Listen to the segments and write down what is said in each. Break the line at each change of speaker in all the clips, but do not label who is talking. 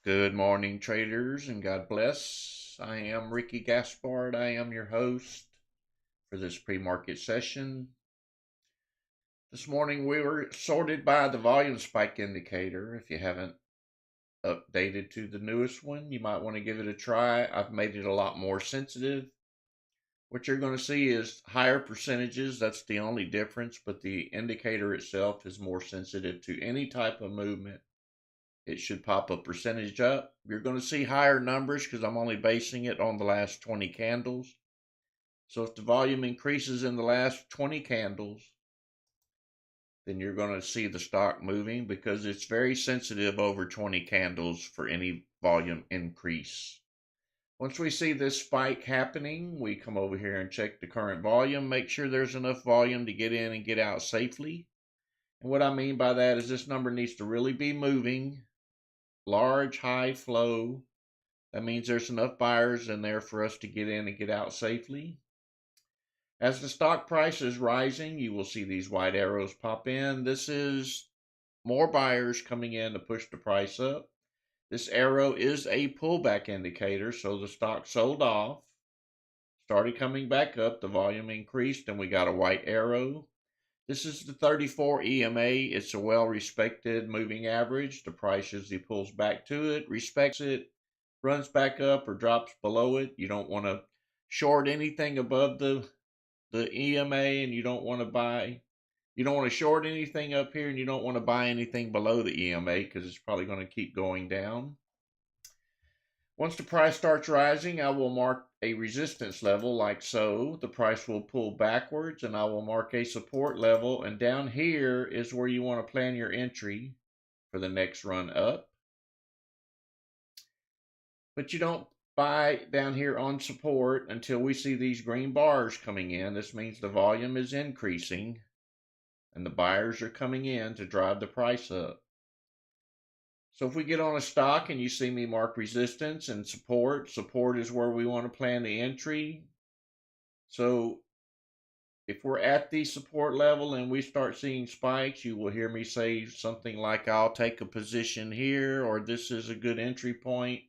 Good morning, traders, and God bless. I am Ricky Gaspard. I am your host for this pre-market session. This morning we were sorted by the volume spike indicator. If you haven't updated to the newest one, you might want to give it a try. I've made it a lot more sensitive. What you're going to see is higher percentages. That's the only difference, but the indicator itself is more sensitive to any type of movement. It should pop a percentage up. You're going to see higher numbers because I'm only basing it on the last 20 candles. So if the volume increases in the last 20 candles, then you're going to see the stock moving because it's very sensitive over 20 candles for any volume increase. Once we see this spike happening, we come over here and check the current volume, make sure there's enough volume to get in and get out safely. And what I mean by that is this number needs to really be moving. Large, high flow. That means there's enough buyers in there for us to get in and get out safely. As the stock price is rising, you will see these white arrows pop in. This is more buyers coming in to push the price up. This arrow is a pullback indicator, so the stock sold off, started coming back up, the volume increased, and we got a white arrow. This is the 34 EMA. It's a well-respected moving average. The price usually pulls back to it, respects it, runs back up or drops below it. You don't want to short anything above the EMA, and you don't want to short anything up here, and you don't want to buy anything below the EMA because it's probably going to keep going down. Once the price starts rising, I will mark a resistance level like so. The price will pull backwards, and I will mark a support level, and down here is where you want to plan your entry for the next run up. But you don't buy down here on support until we see these green bars coming in. This means the volume is increasing and the buyers are coming in to drive the price up. So if we get on a stock and you see me mark resistance and support is where we want to plan the entry. So if we're at the support level and we start seeing spikes, you will hear me say something like, I'll take a position here, or this is a good entry point,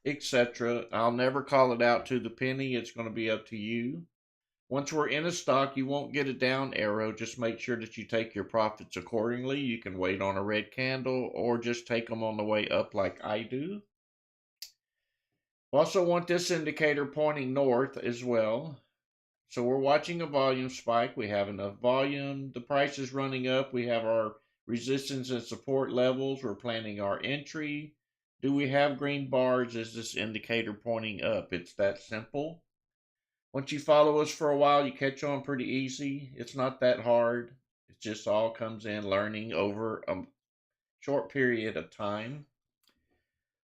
etc. I'll never call it out to the penny. It's going to be up to you. Once we're in a stock, you won't get a down arrow. Just make sure that you take your profits accordingly. You can wait on a red candle or just take them on the way up like I do. Also want this indicator pointing north as well. So we're watching a volume spike. We have enough volume. The price is running up. We have our resistance and support levels. We're planning our entry. Do we have green bars? Is this indicator pointing up? It's that simple. Once you follow us for a while, you catch on pretty easy. It's not that hard. It just all comes in learning over a short period of time.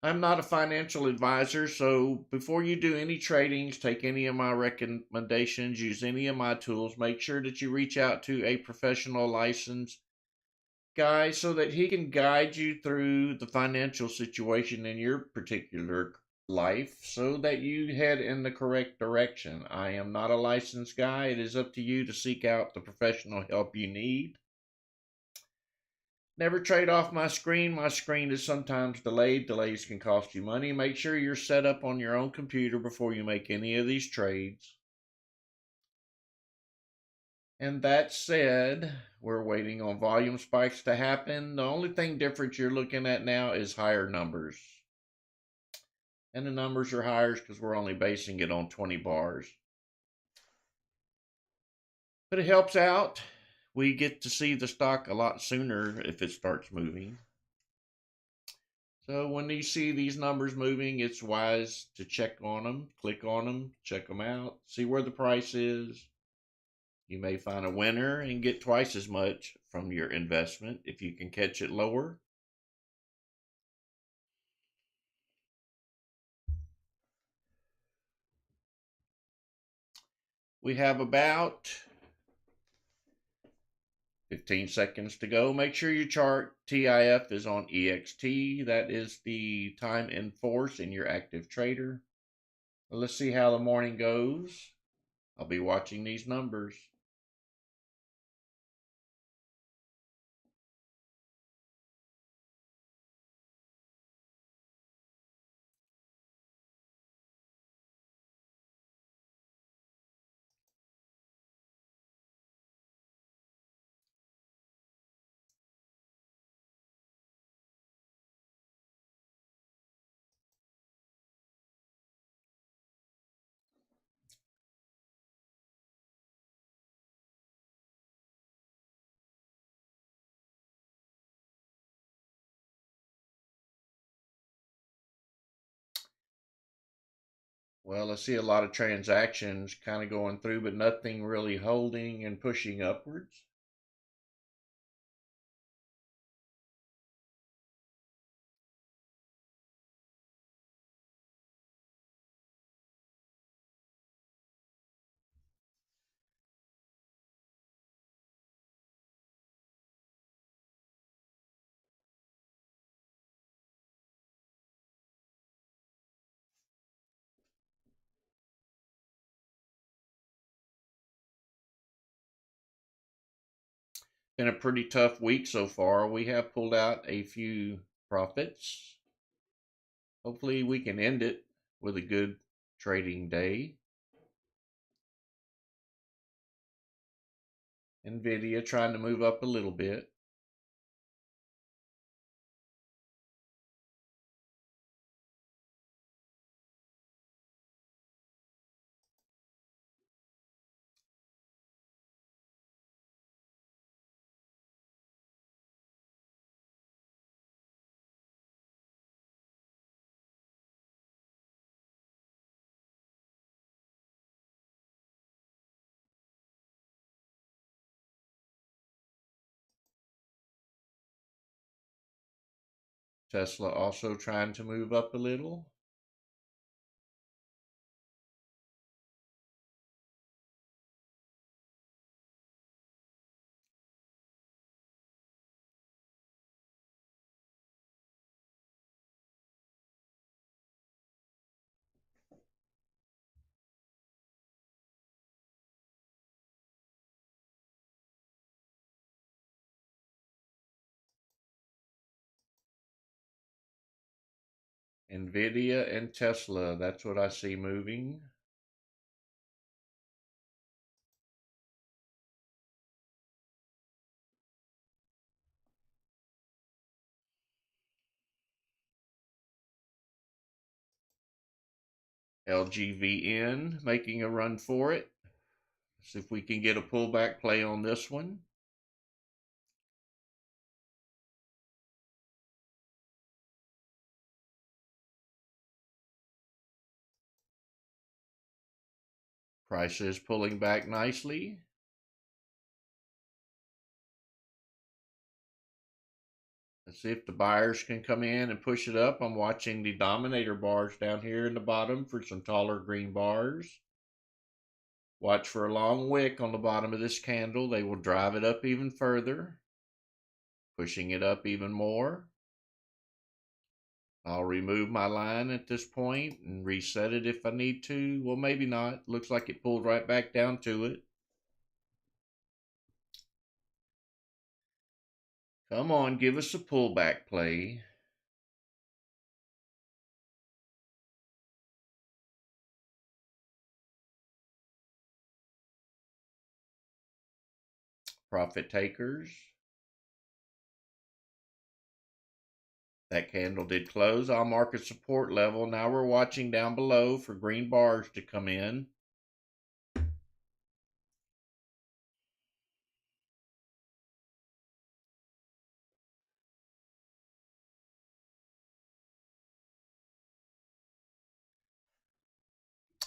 I'm not a financial advisor, so before you do any tradings, take any of my recommendations, use any of my tools, make sure that you reach out to a professional licensed guy so that he can guide you through the financial situation in your particular life so that you head in the correct direction. I am not a licensed guy. It is up to you to seek out the professional help you need. Never trade off my screen. My screen is sometimes delayed. Delays can cost you money. Make sure you're set up on your own computer before you make any of these trades. And that said, we're waiting on volume spikes to happen. The only thing different you're looking at now is higher numbers. And the numbers are higher because we're only basing it on 20 bars. But it helps out. We get to see the stock a lot sooner if it starts moving. So when you see these numbers moving, it's wise to check on them, click on them, check them out, see where the price is. You may find a winner and get twice as much from your investment if you can catch it lower. We have about 15 seconds to go. Make sure your chart TIF is on EXT. That is the time in force in your active trader. Well, let's see how the morning goes. I'll be watching these numbers. Well, I see a lot of transactions kind of going through, but nothing really holding and pushing upwards. Been a pretty tough week so far. We have pulled out a few profits. Hopefully, we can end it with a good trading day. Nvidia trying to move up a little bit. Tesla also trying to move up a little. Nvidia and Tesla, that's what I see moving. LGVN making a run for it. See if we can get a pullback play on this one. Price is pulling back nicely. Let's see if the buyers can come in and push it up. I'm watching the dominator bars down here in the bottom for some taller green bars. Watch for a long wick on the bottom of this candle. They will drive it up even further, pushing it up even more. I'll remove my line at this point and reset it if I need to. Well, maybe not. Looks like it pulled right back down to it. Come on, give us a pullback play. Profit takers. That candle did close. I'll mark a support level. Now we're watching down below for green bars to come in.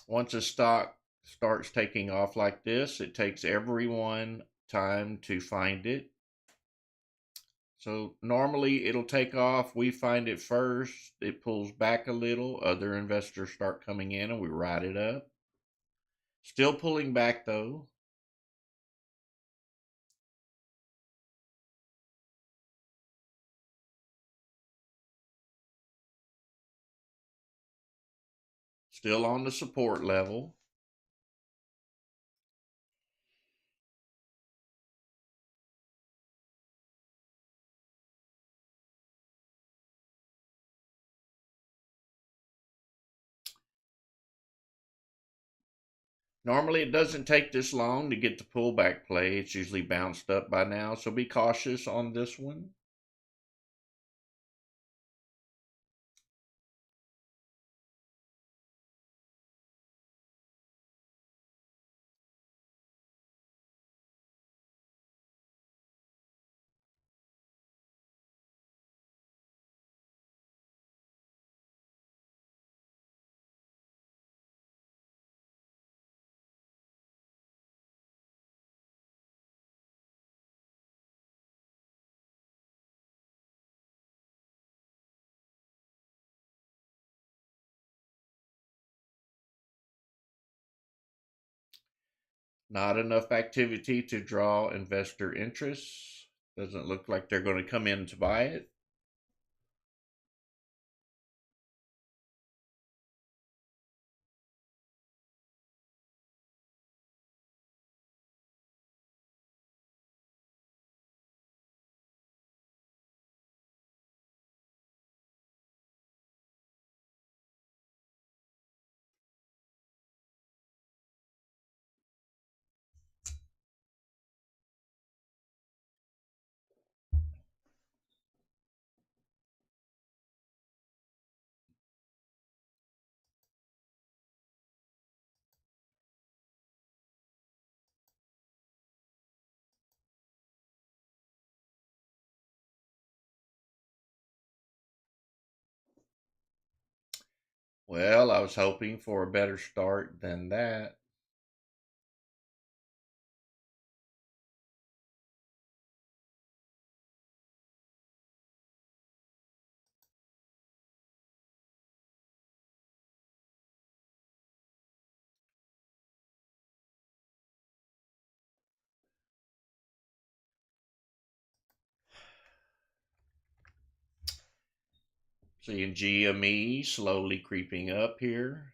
Once a stock starts taking off like this, it takes everyone time to find it. So normally it'll take off. We find it first. It pulls back a little. Other investors start coming in and we ride it up. Still pulling back though. Still on the support level. Normally it doesn't take this long to get the pullback play. It's usually bounced up by now. So be cautious on this one. Not enough activity to draw investor interest. Doesn't look like they're going to come in to buy it. Well, I was hoping for a better start than that. Seeing GME slowly creeping up here.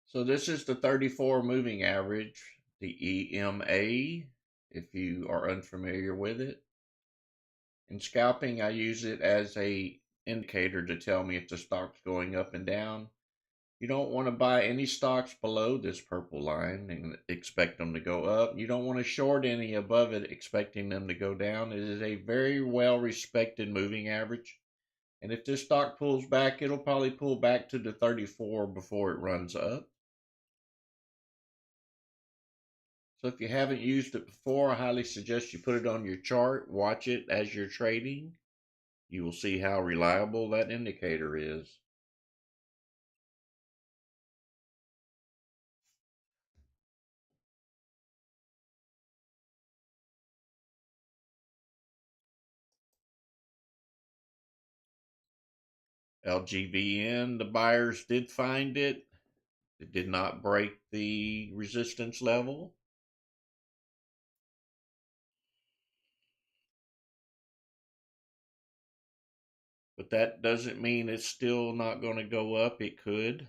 So this is the 34 moving average, the EMA, if you are unfamiliar with it. In scalping, I use it as a indicator to tell me if the stock's going up and down. You don't want to buy any stocks below this purple line and expect them to go up. You don't want to short any above it expecting them to go down. It is a very well respected moving average. And if this stock pulls back, it'll probably pull back to the 34 before it runs up. So if you haven't used it before, I highly suggest you put it on your chart, watch it as you're trading. You will see how reliable that indicator is. LGVN, the buyers did find it. It did not break the resistance level. But that doesn't mean it's still not going to go up. It could.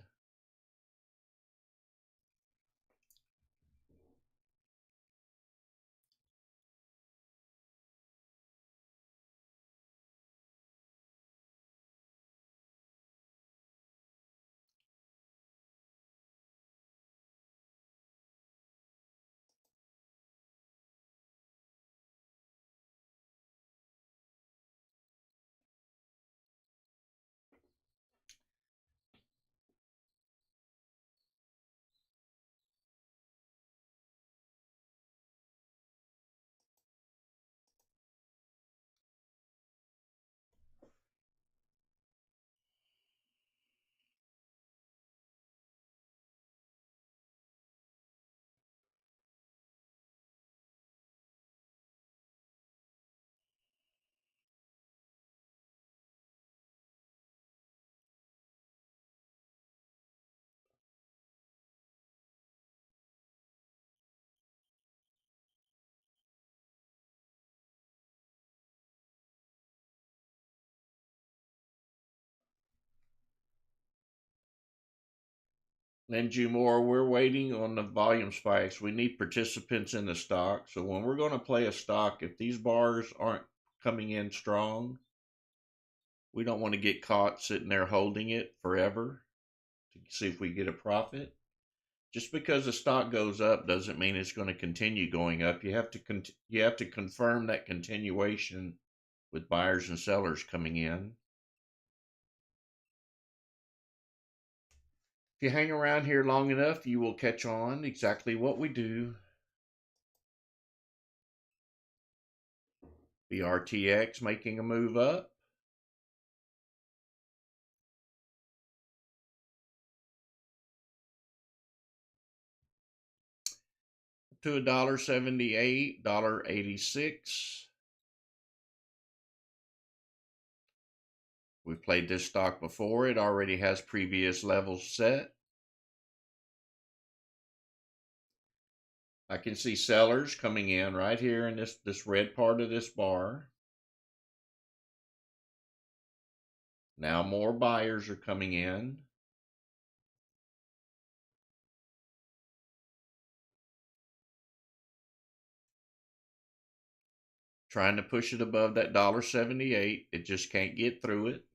Then Jumor, we're waiting on the volume spikes. We need participants in the stock. So when we're going to play a stock, if these bars aren't coming in strong, we don't want to get caught sitting there holding it forever to see if we get a profit. Just because the stock goes up doesn't mean it's going to continue going up. You have to confirm that continuation with buyers and sellers coming in. If you hang around here long enough, you will catch on exactly what we do. The RTX making a move up. To $1.78, $1.86. We've played this stock before. It already has previous levels set. I can see sellers coming in right here in this red part of this bar. Now more buyers are coming in. Trying to push it above that $1.78. It just can't get through it.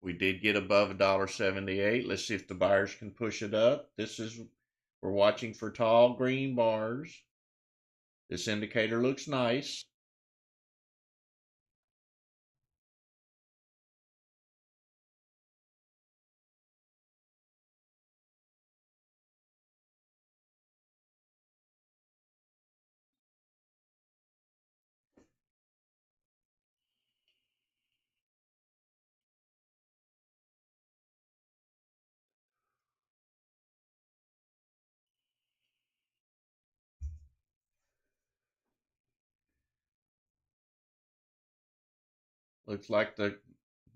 We did get above $1.78. Let's see if the buyers can push it up. We're watching for tall green bars. This indicator looks nice. Looks like the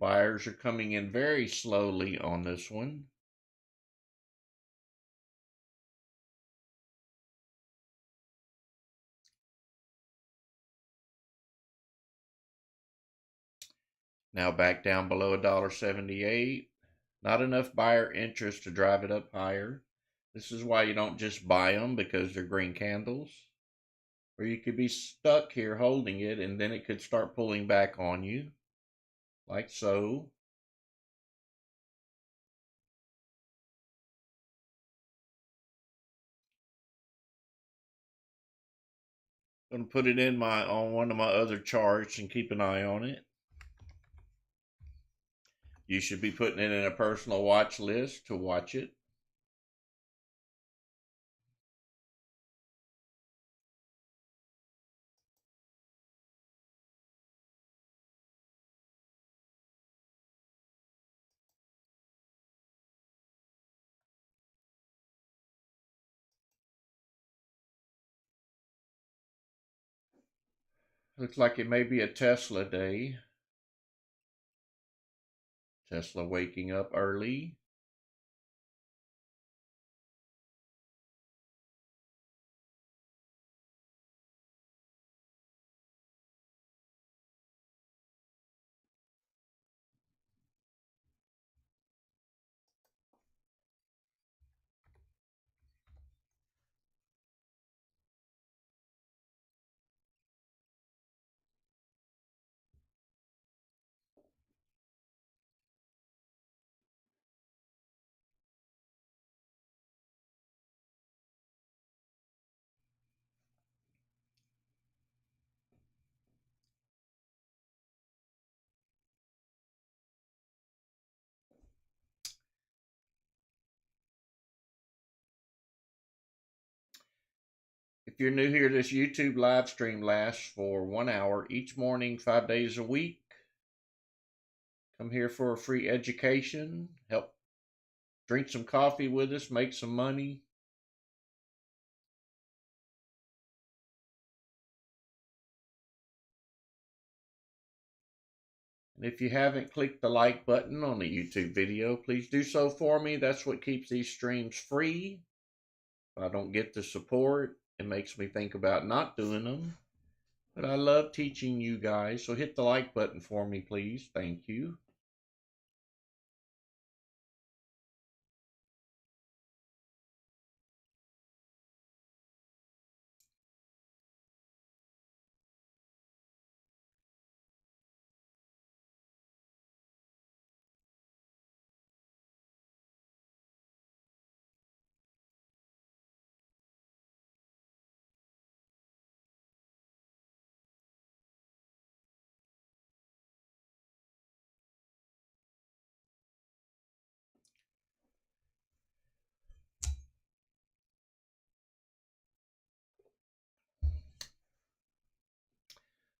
buyers are coming in very slowly on this one. Now back down below $1.78. Not enough buyer interest to drive it up higher. This is why you don't just buy them, because they're green candles. Or you could be stuck here holding it, and then it could start pulling back on you, like so. Gonna put it in on one of my other charts and keep an eye on it. You should be putting it in a personal watch list to watch it. Looks like it may be a Tesla day. Tesla waking up early. If you're new here, this YouTube live stream lasts for 1 hour each morning, 5 days a week. Come here for a free education, help drink some coffee with us, make some money. And if you haven't clicked the like button on the YouTube video, please do so for me. That's what keeps these streams free. If I don't get the support, it makes me think about not doing them. But I love teaching you guys, so hit the like button for me, please. Thank you.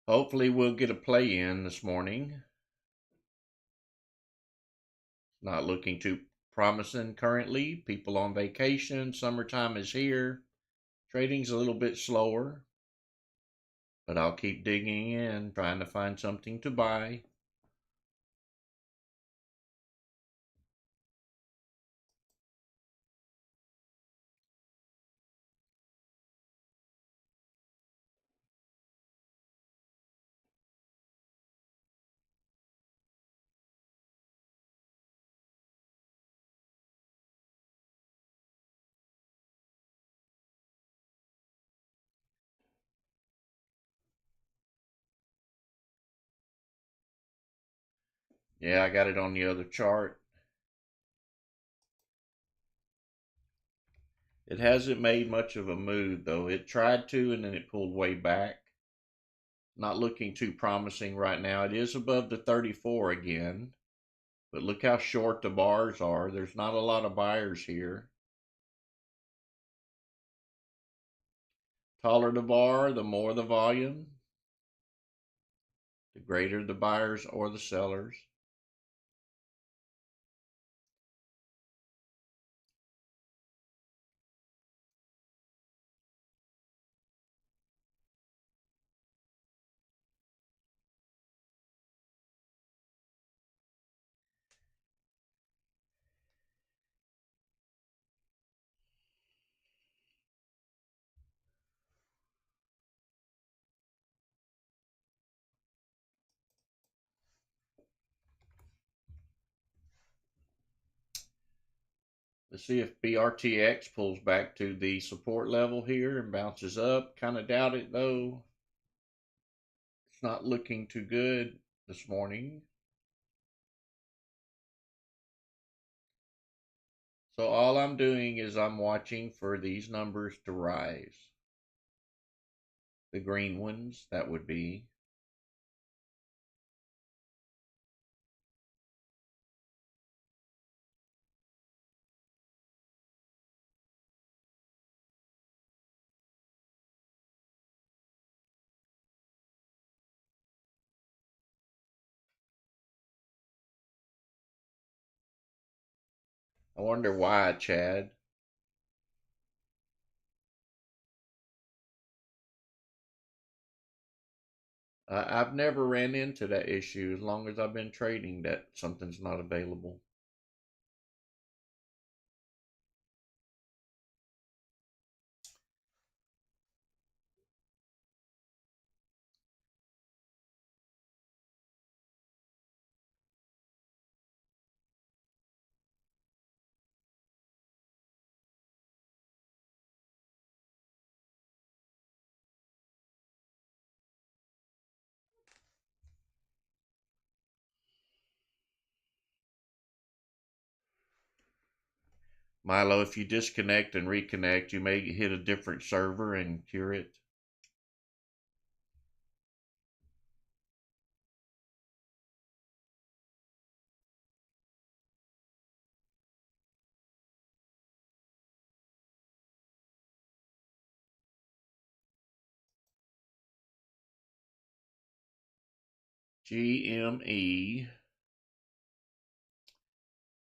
Hopefully we'll get a play in this morning. Not looking too promising currently. People on vacation. Summertime is here. Trading's a little bit slower, but I'll keep digging in, trying to find something to buy. Yeah, I got it on the other chart. It hasn't made much of a move though. It tried to and then it pulled way back. Not looking too promising right now. It is above the 34 again, but look how short the bars are. There's not a lot of buyers here. Taller the bar, the more the volume, the greater the buyers or the sellers. Let's see if BRTX pulls back to the support level here and bounces up. Kind of doubt it though. It's not looking too good this morning. So all I'm doing is I'm watching for these numbers to rise. The green ones, that would be. I wonder why, Chad. I've never ran into that issue as long as I've been trading that something's not available. Milo, if you disconnect and reconnect, you may hit a different server and cure it. GME.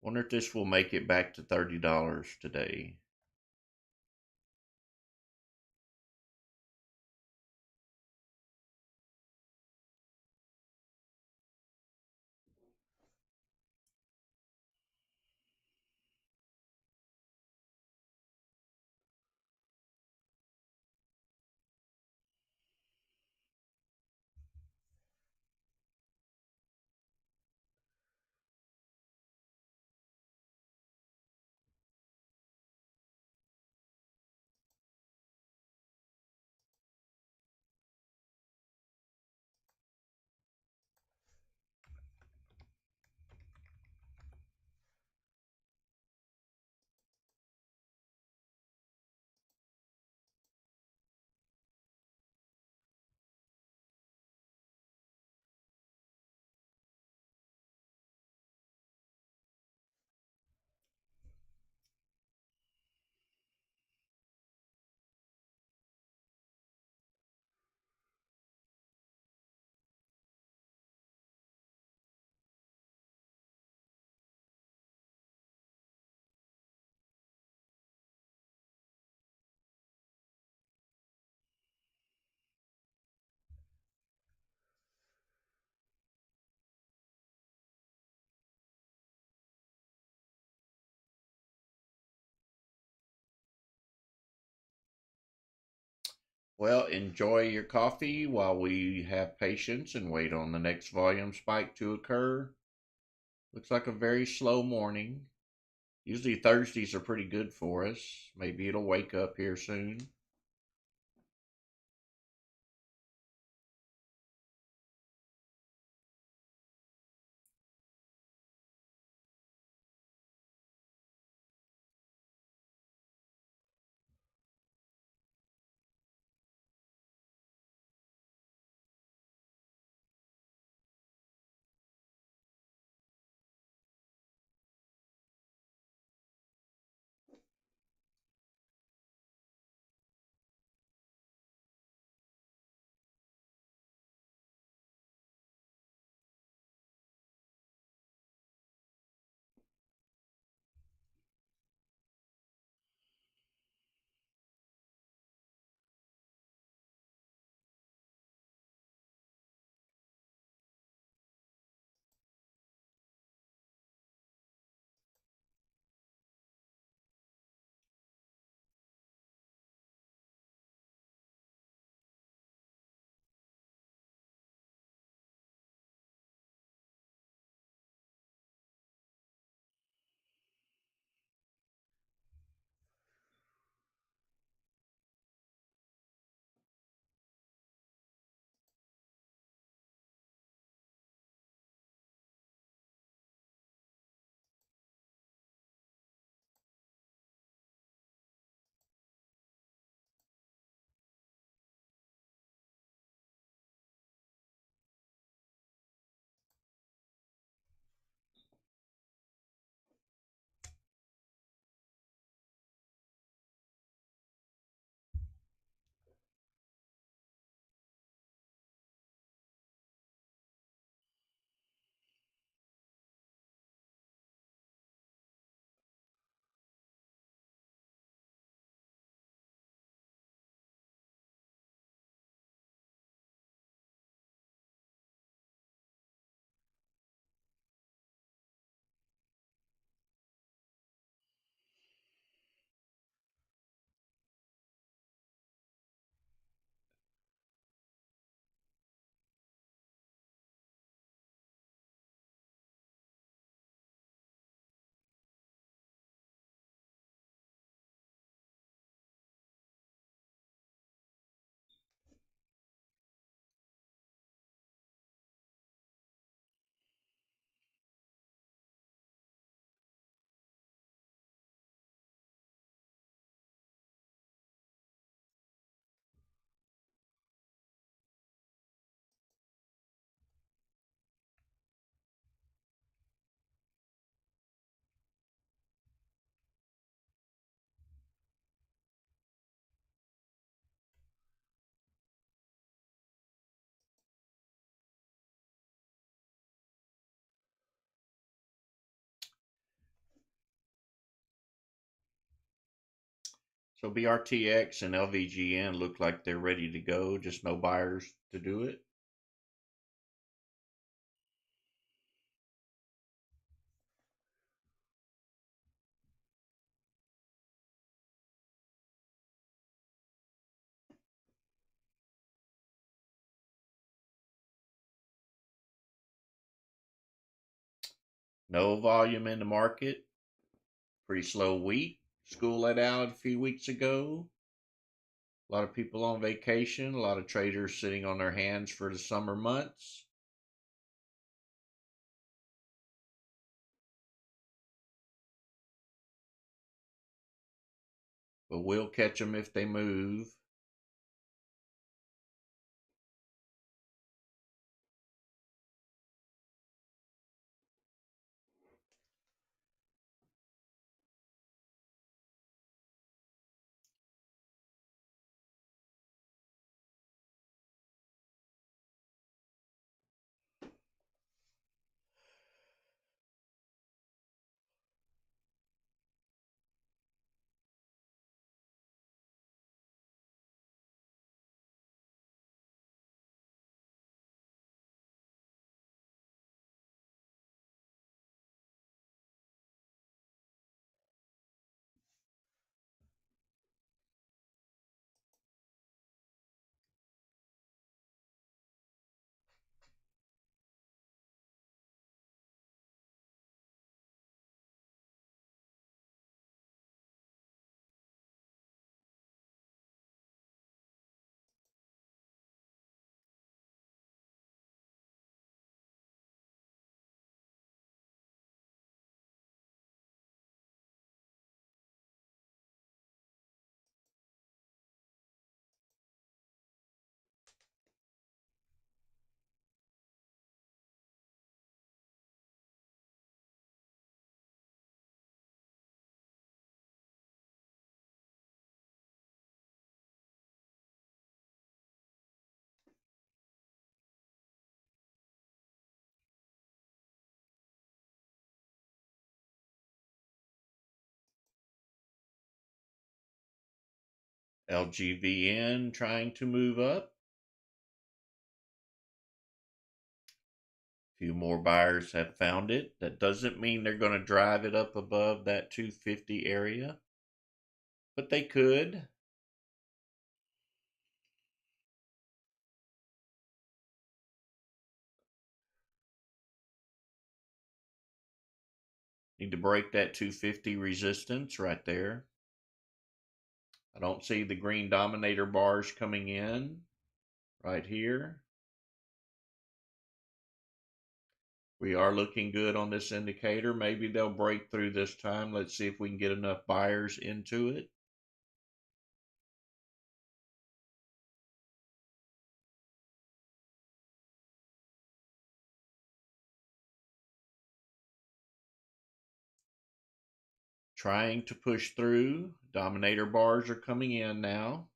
Wonder if this will make it back to $30 today. Well, enjoy your coffee while we have patience and wait on the next volume spike to occur. Looks like a very slow morning. Usually Thursdays are pretty good for us. Maybe it'll wake up here soon. So BRTX and LVGN look like they're ready to go, just no buyers to do it. No volume in the market. Pretty slow week. School let out a few weeks ago. A lot of people on vacation, a lot of traders sitting on their hands for the summer months. But we'll catch them if they move. LGVN trying to move up. A few more buyers have found it. That doesn't mean they're going to drive it up above that 250 area, but they could. Need to break that 250 resistance right there. I don't see the green dominator bars coming in right here. We are looking good on this indicator. Maybe they'll break through this time. Let's see if we can get enough buyers into it. Trying to push through. Dominator bars are coming in now.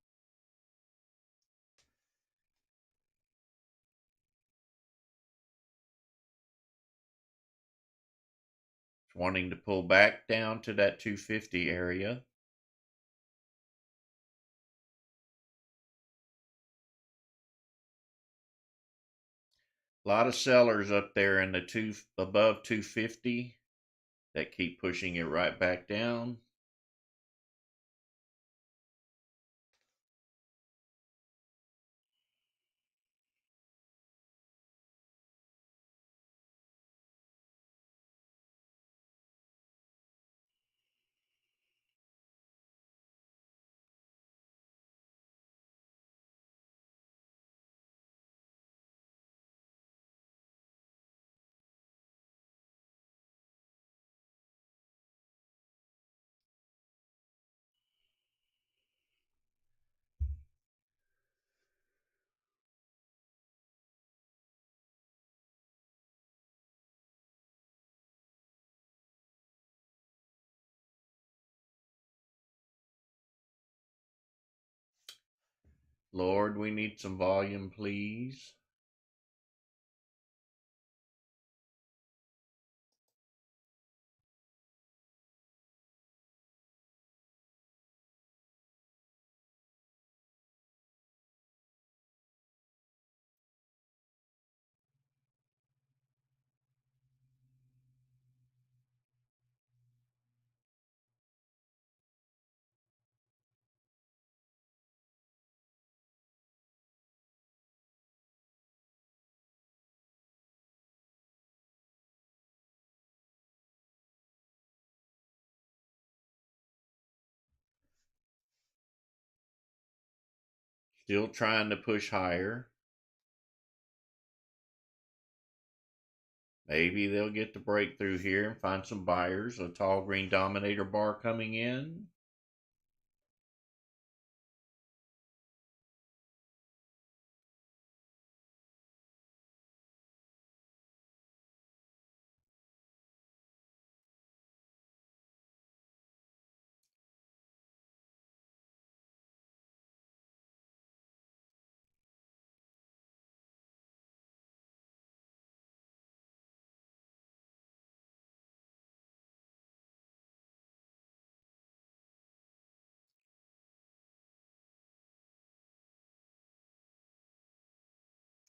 It's wanting to pull back down to that 250 area. A lot of sellers up there in the above 250 that keep pushing it right back down. Lord, we need some volume, please. Still trying to push higher. Maybe they'll get the breakthrough here and find some buyers. A tall green dominator bar coming in.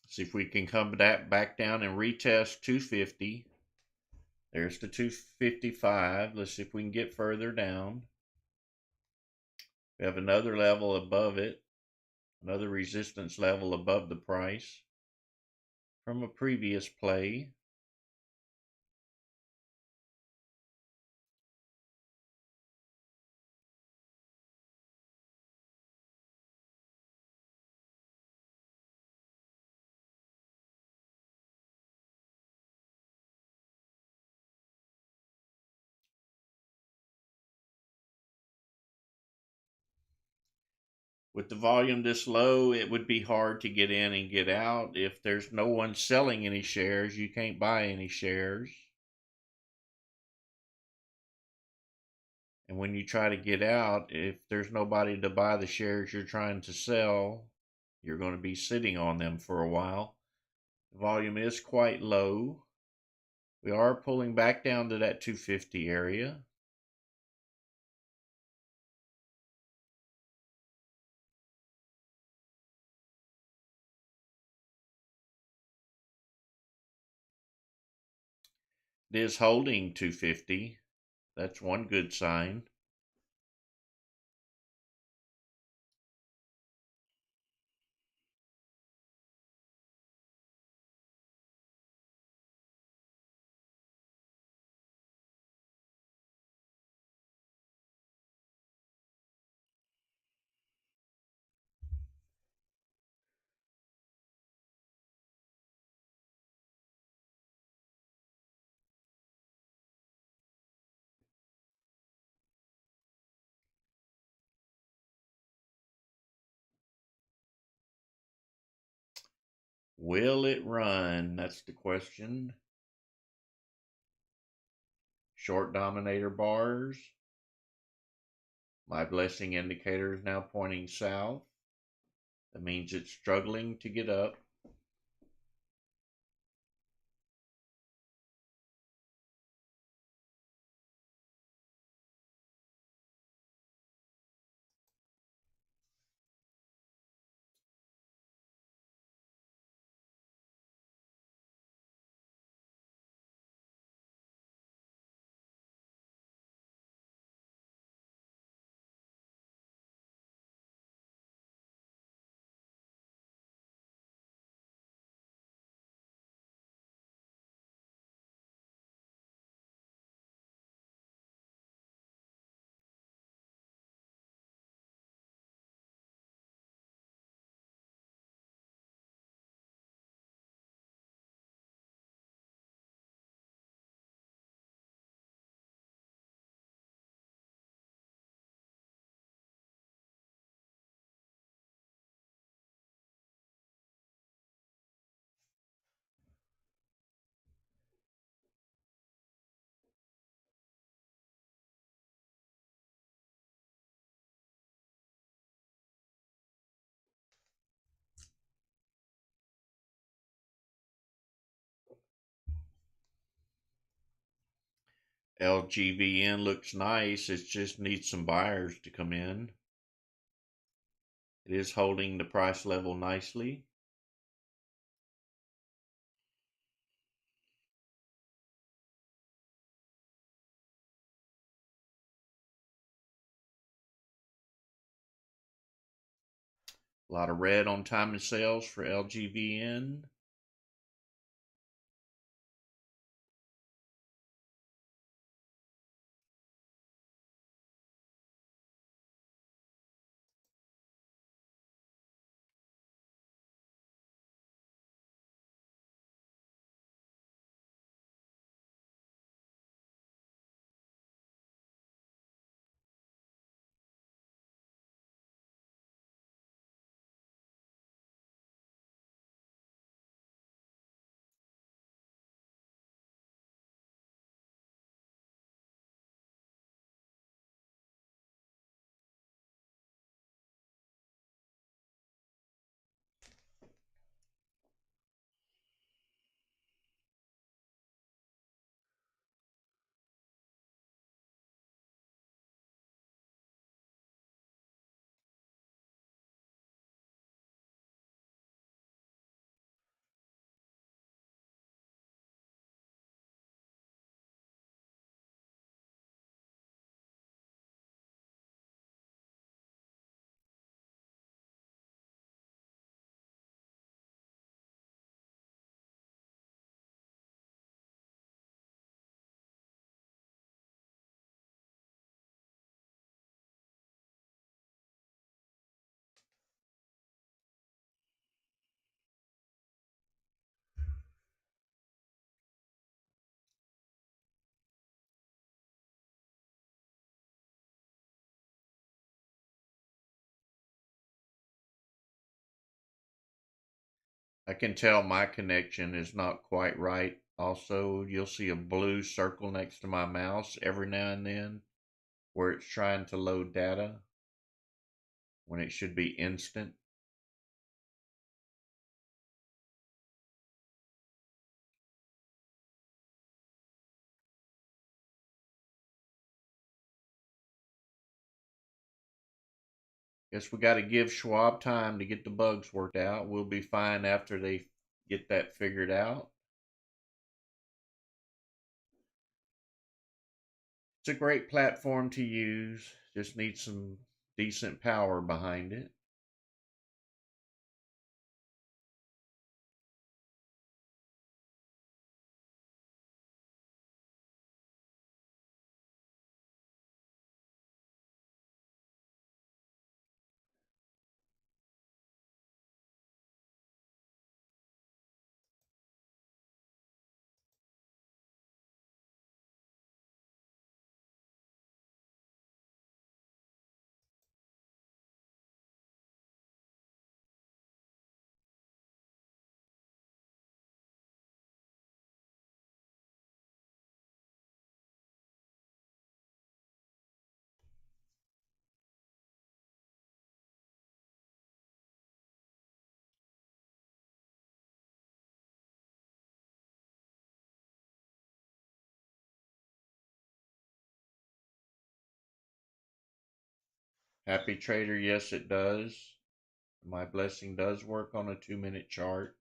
See if we can come back down and retest 250. There's the 255. Let's see if we can get further down. We have another level above it, another resistance level above the price from a previous play. With the volume this low, it would be hard to get in and get out. If there's no one selling any shares, you can't buy any shares. And when you try to get out, if there's nobody to buy the shares you're trying to sell, you're going to be sitting on them for a while. The volume is quite low. We are pulling back down to that 250 area. It is holding 250. That's one good sign. Will it run? That's the question. Short dominator bars. My blessing indicator is now pointing south. That means it's struggling to get up. LGVN looks nice. It just needs some buyers to come in. It is holding the price level nicely. A lot of red on time and sales for LGVN. I can tell my connection is not quite right. Also, you'll see a blue circle next to my mouse every now and then where it's trying to load data when it should be instant. Guess we got to give Schwab time to get the bugs worked out. We'll be fine after they get that figured out. It's a great platform to use. Just needs some decent power behind it. Happy trader, yes, it does. My blessing does work on a 2-minute chart.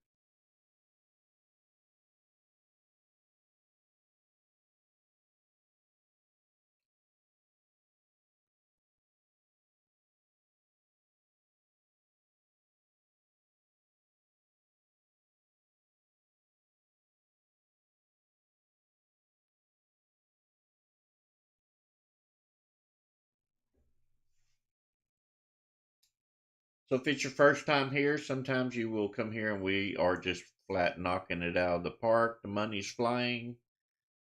So if it's your first time here, sometimes you will come here and we are just flat knocking it out of the park. The money's flying.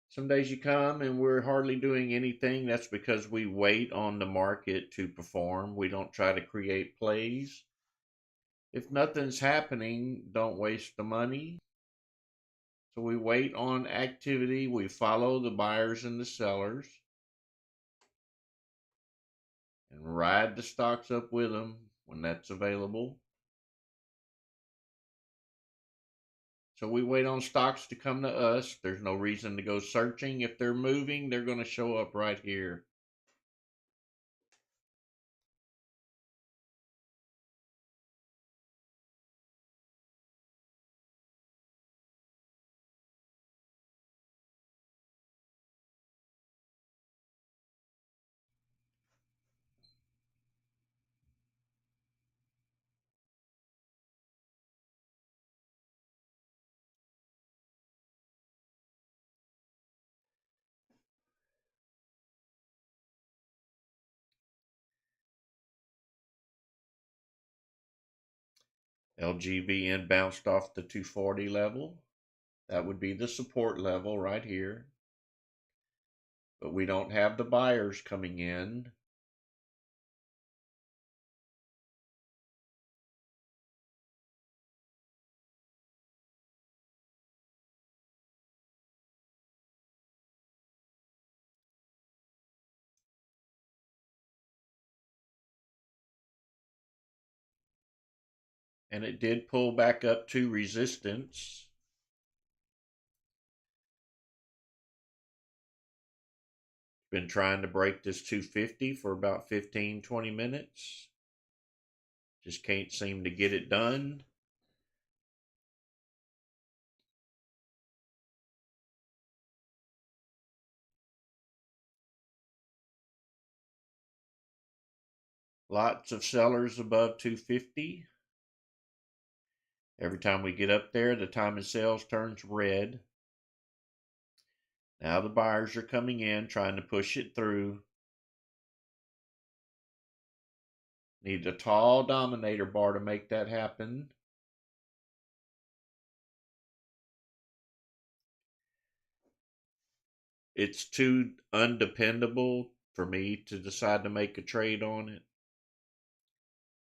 Some days you come and we're hardly doing anything. That's because we wait on the market to perform. We don't try to create plays. If nothing's happening, don't waste the money. So we wait on activity. We follow the buyers and the sellers and ride the stocks up with them when that's available. So we wait on stocks to come to us. There's no reason to go searching. If they're moving, they're going to show up right here. LGVN bounced off the 240 level. That would be the support level right here. But we don't have the buyers coming in. And it did pull back up to resistance. Been trying to break this 250 for about 15-20 minutes. Just can't seem to get it done. Lots of sellers above 250. Every time we get up there, the time of sales turns red. Now the buyers are coming in, trying to push it through. Need a tall dominator bar to make that happen. It's too undependable for me to decide to make a trade on it.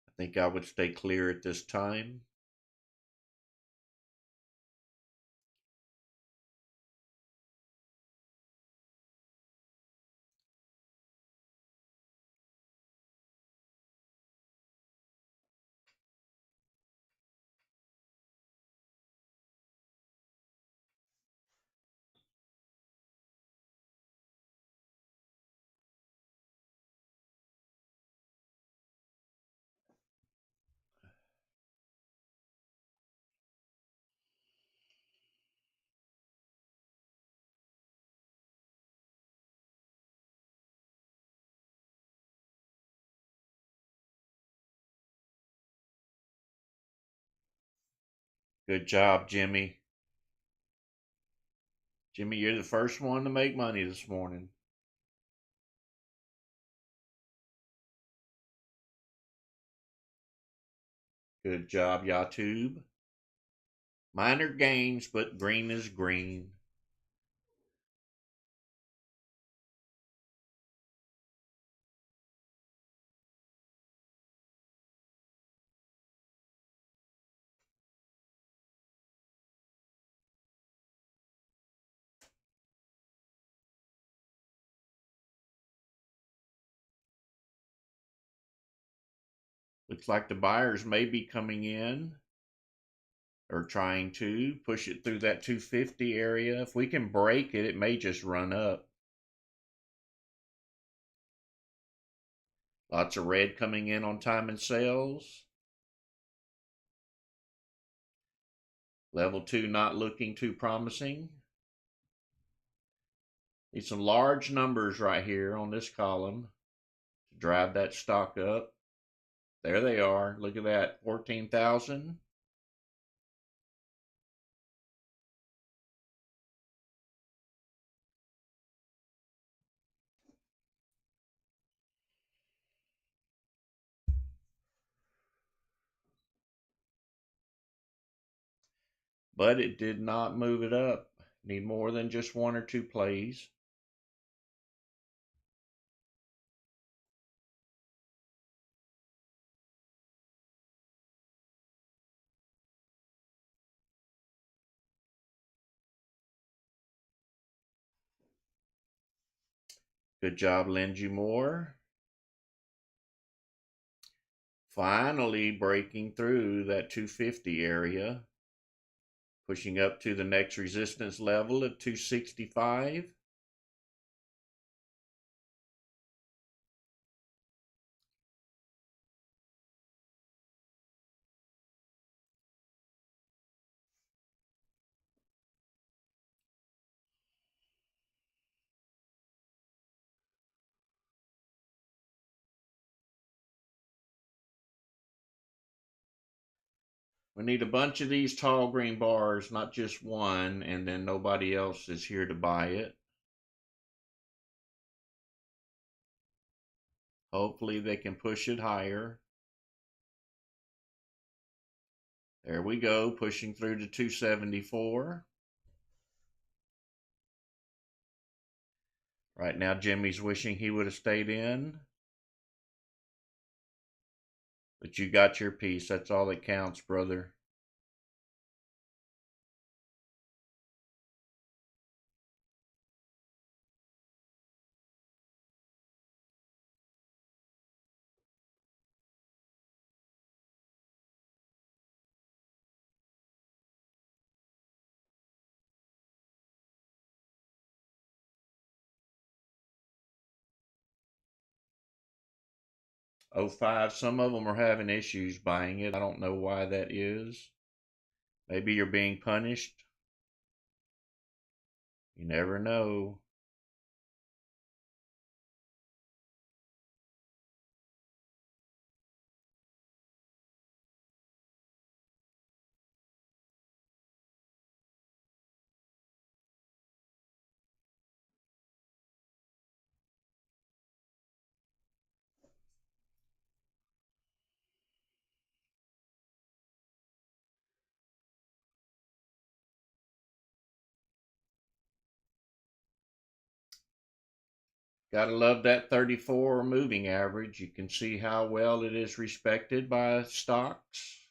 I think I would stay clear at this time. Good job, Jimmy. Jimmy, you're the first one to make money this morning. Good job, YouTube. Minor gains, but green is green. Looks like the buyers may be coming in or trying to push it through that 250 area. If we can break it, it may just run up. Lots of red coming in on time and sales. Level 2 not looking too promising. Need some large numbers right here on this column to drive that stock up. There they are. Look at that, 14,000. But it did not move it up. Need more than just one or two plays. Good job, Lindsay Moore. Finally breaking through that 250 area. Pushing up to the next resistance level at 265. We need a bunch of these tall green bars, not just one, and then nobody else is here to buy it. Hopefully they can push it higher. There we go, pushing through to 274. Right now, Jimmy's wishing he would have stayed in. But you got your piece. That's all that counts, brother. Oh 05, some of them are having issues buying it. I don't know why that is. Maybe you're being punished. You never know. Gotta love that 34 moving average. You can see how well it is respected by stocks.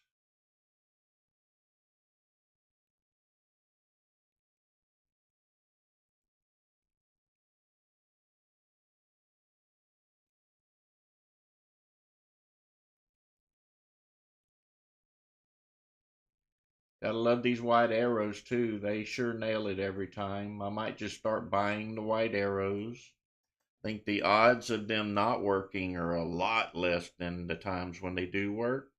Gotta love these white arrows too. They sure nail it every time. I might just start buying the white arrows. I think the odds of them not working are a lot less than the times when they do work.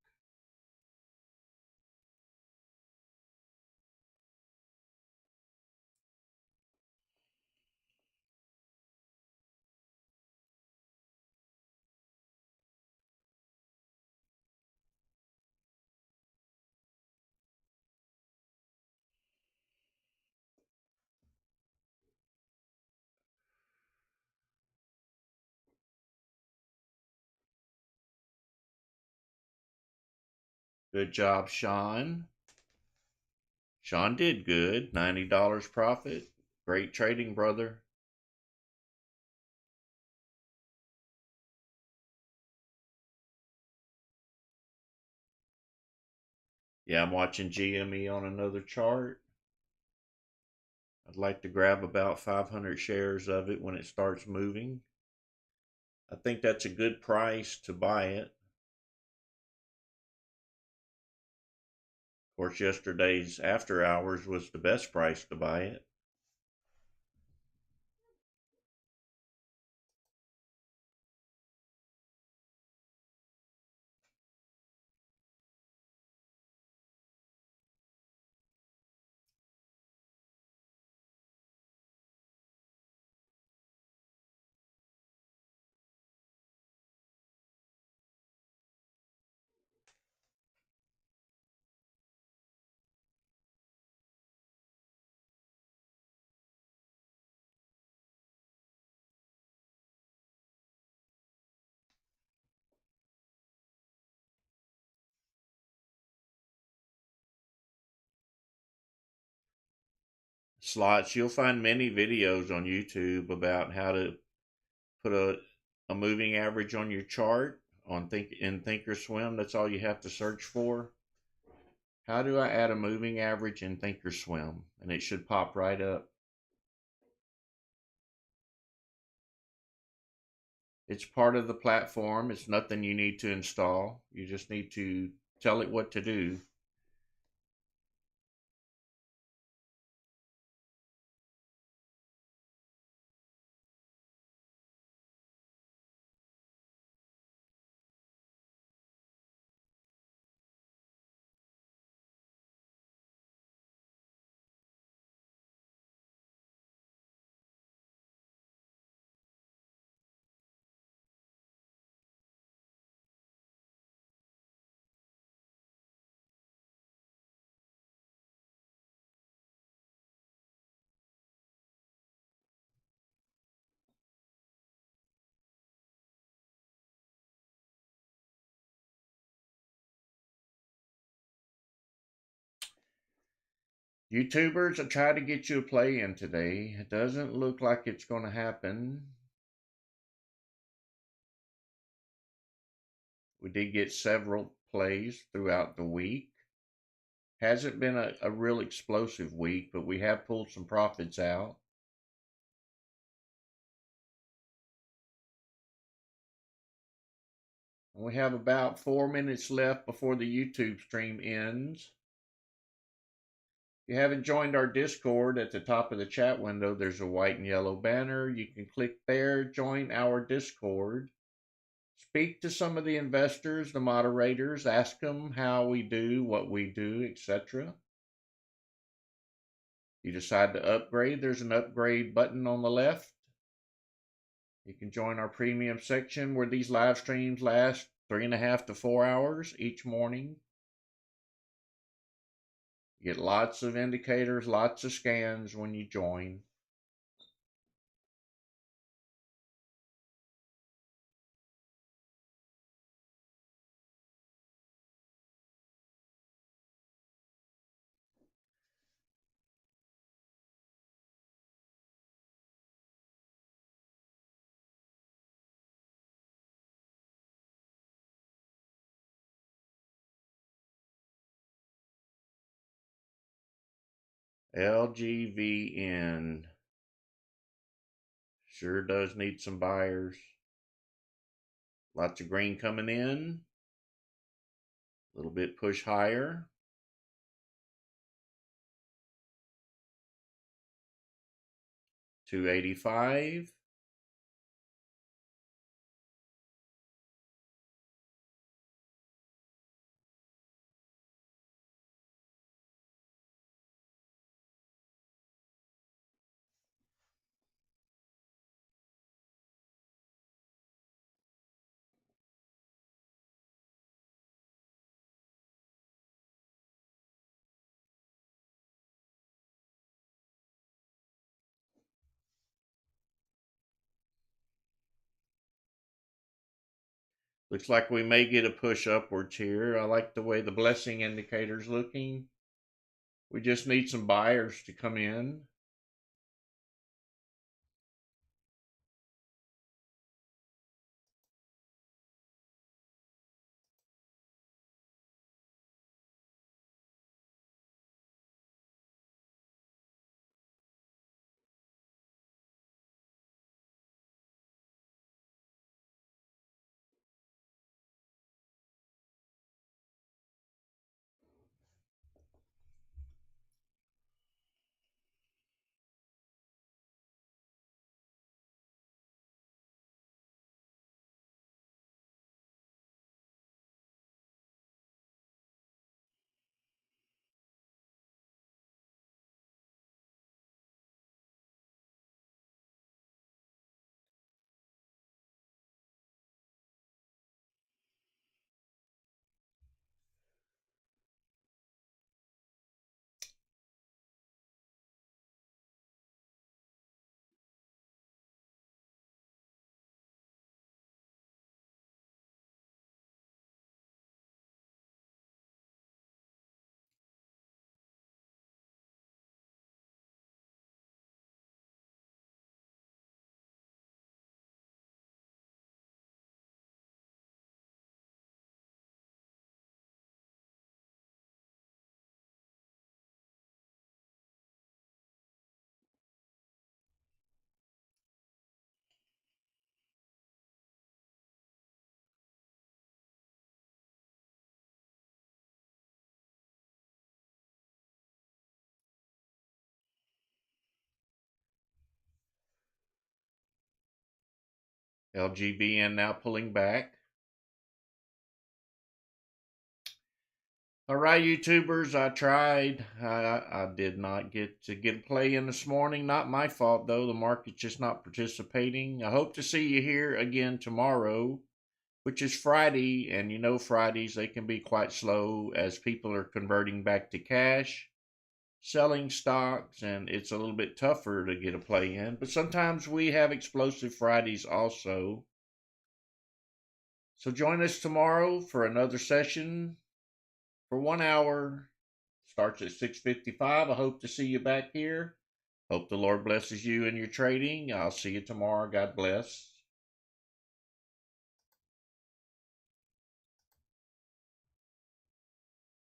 Good job, Sean. Sean did good. $90 profit. Great trading, brother. Yeah, I'm watching GME on another chart. I'd like to grab about 500 shares of it when it starts moving. I think that's a good price to buy it. Of course, yesterday's after hours was the best price to buy it. Slots, you'll find many videos on YouTube about how to put a moving average on your chart in ThinkorSwim. That's all you have to search for. How do I add a moving average in ThinkorSwim? And it should pop right up. It's part of the platform. It's nothing you need to install. You just need to tell it what to do. YouTubers, I tried to get you a play in today. It doesn't look like it's going to happen. We did get several plays throughout the week. Hasn't been a real explosive week, but we have pulled some profits out. And we have about 4 minutes left before the YouTube stream ends. If you haven't joined our Discord, at the top of the chat window, there's a white and yellow banner. You can click there, join our Discord. Speak to some of the investors, the moderators, ask them how we do, what we do, etc. You decide to upgrade, there's an upgrade button on the left. You can join our premium section where these live streams last 3.5 to 4 hours each morning. You get lots of indicators, lots of scans when you join. LGVN sure does need some buyers. Lots of green coming in. A little bit push higher. 285. Looks like we may get a push upwards here. I like the way the blessing indicator's looking. We just need some buyers to come in. LGBN now pulling back. All right, YouTubers, I tried. I did not get to get a play in this morning. Not my fault, though. The market's just not participating. I hope to see you here again tomorrow, which is Friday. And you know, Fridays, they can be quite slow as people are converting back to cash, selling stocks, and it's a little bit tougher to get a play in. But sometimes we have explosive Fridays also. So join us tomorrow for another session for 1 hour. Starts at 6:55. I hope to see you back here. Hope the Lord blesses you in your trading. I'll see you tomorrow. God bless.